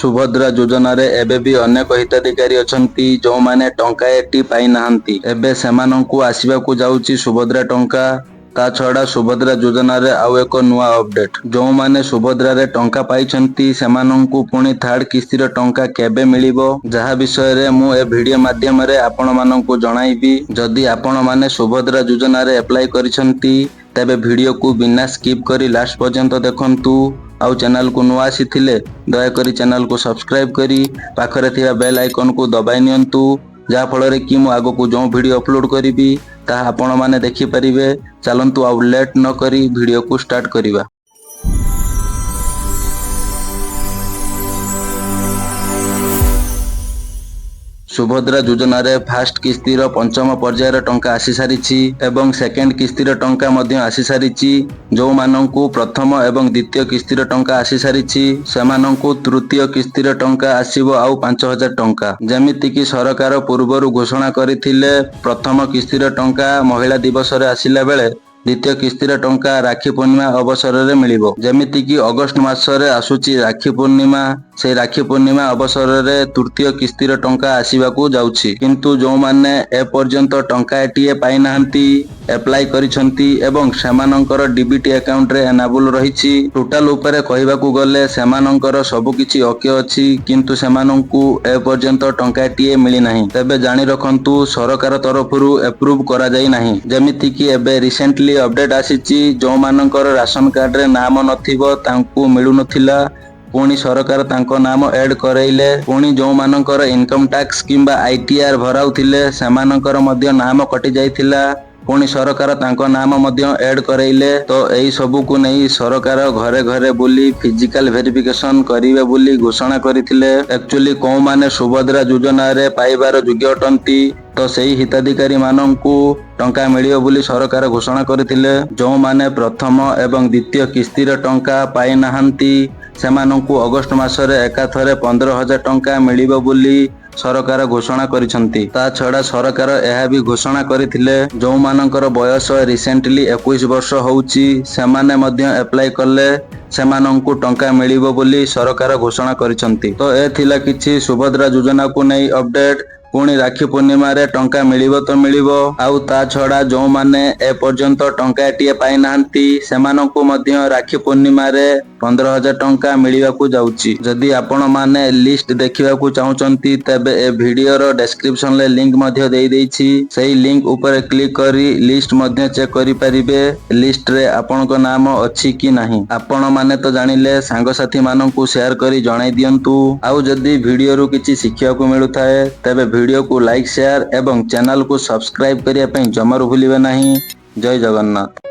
सुभद्रा योजना रे एबे भी अनेक हिताधिकारी अछंती जो माने टंकाएटी पाई नाहंती। एबे सेमानंकु आसीबाकु जाउची सुभद्रा टंका। ता छड़ा सुभद्रा योजना रे आउ एक नुआ अपडेट जो माने सुभद्रा रे टंका पाइछंती सेमानंकु पुणी थर्ड किस्ती रे टंका केबे मिलिबो जहा विषय रे मु ए वीडियो माध्यम रे आपण मानंकु जणाइबी। जदि आपण माने सुभद्रा योजना रे अप्लाई करिसंती तेबे वीडियो को बिना स्किप करी लास्ट पर्यंत देखंतु। आउ चैनल को नुआ आसीथिले दयाकरी चैनल को सब्सक्राइब करी पाखरे थिबा बेल आइकन को दबाई नियंतु जहा फଳରେ कि मु आगो को जो वीडियो अपलोड करिबी ताहा आपण माने देखि परिबे। चलंतु आउ लेट न करी वीडियो को स्टार्ट करिबा। सुभद्रा योजना रे फास्ट किस्ती रो पंचम पर्यायर टंका आसी सारिछि एवं सेकेंड किस्ती रो टंका मध्य आसी सारिछि। जो मानंकु प्रथम एवं द्वितीय किस्ती रो टंका आसी सारिछि सेमानंकु तृतीय किस्ती रो टंका आसीबो आउ 5000 टंका। जेमिति कि सरकार पूर्वरु घोषणा करिथिले प्रथम किस्ती रो टंका महिला दिवस रे आसिला बेले द्वितीय किस्ती रो टंका राखी पूर्णिमा अवसर रे मिलिबो। जेमिति कि अगस्त मास रे आसुची राखी पूर्णिमा से राखी पूर्णिमा अवसर रे तृतीय किस्ती रो टंका आसीबाकू जाउछि। किंतु जो माने ए पर्यंत टंका एटीए पाई नाहंती एप्लाई करिसंती एवं सेमानंकर डीबीटी अकाउंट रे एनाबल रहिछि। टोटल ऊपर कहिबाकू गले सेमानंकर सब किछि ओके अछि किंतु सेमानंकु ए पर्यंत टंका एटीए मिली नाही। तबे जानि रखंतु सरकार तरफरु अप्रूव करा जाई नाही। जेमिति कि एबे रिसेंटली अपडेट आसीछि जो मानंकर राशन कार्ड रे नाम नथिबो तांकू मिलु नथिला पुणी सरकार तांको नाम ऐड करैले। पुणी जो मानंकर इनकम टैक्स किंबा आईटीआर भराउथिले सेमानंकर मध्य नाम कटि जाइथिला पुणी सरकार तांको नाम मध्य ऐड करैले। तो एई सबु को नै सरकार घरे घरे बुली फिजिकल वेरिफिकेशन करिवे बुली घोषणा करिथिले। एक्चुअली को माने सुभद्रा योजना रे पाइबार योग्य अटंती तो सही हिताधिकारी मानंकु टंका मिलियो बुली सरकार घोषणा करिथिले। जो माने प्रथम एवं द्वितीय किस्ती रे टंका पाई नाहंती सेमानंकु अगस्त मासरे एकाथरे 15000 टंका मिलिबो बुली सरकार घोषणा करिसंती। ता छड़ा सरकार एहा भी घोषणा करिथिले जो मानंकर बयस रिसेंटली 21 वर्ष होउची सेमाने मध्य अप्लाई करले सेमानंकु टंका मिलिबो बुली सरकार घोषणा करिसंती। तो ए थिला किछि सुभद्रा योजना को नै अपडेट। पुणी राखी पूर्णिमा रे टंका मिलिबो तो मिलिबो आउ ता छड़ा जो माने ए पर्यंत टंका एटीए पाई नाहंती सेमानंकु मध्य राखी पूर्णिमा रे 15000 टंका मिलिबाकू जाउची। जदि आपण माने लिस्ट देखिबाकू चाहुचंती तबे ए वीडियो रो डिस्क्रिप्शन ले लिंक मध्य देई देइछि। सेही लिंक ऊपर क्लिक करी लिस्ट मध्य चेक करि परिबे लिस्ट रे आपण को नाम अछि कि नाही। आपण माने तो जानिले सांग साथी माननकु शेयर करी जणाई दियंतु। आउ जदि वीडियो रो किछि शिखियाकू मिलुथाए तबे वीडियो को लाइक शेयर एवं चैनल को सब्सक्राइब करिया पई जमारू भूलिबे नाही। जय जगन्नाथ।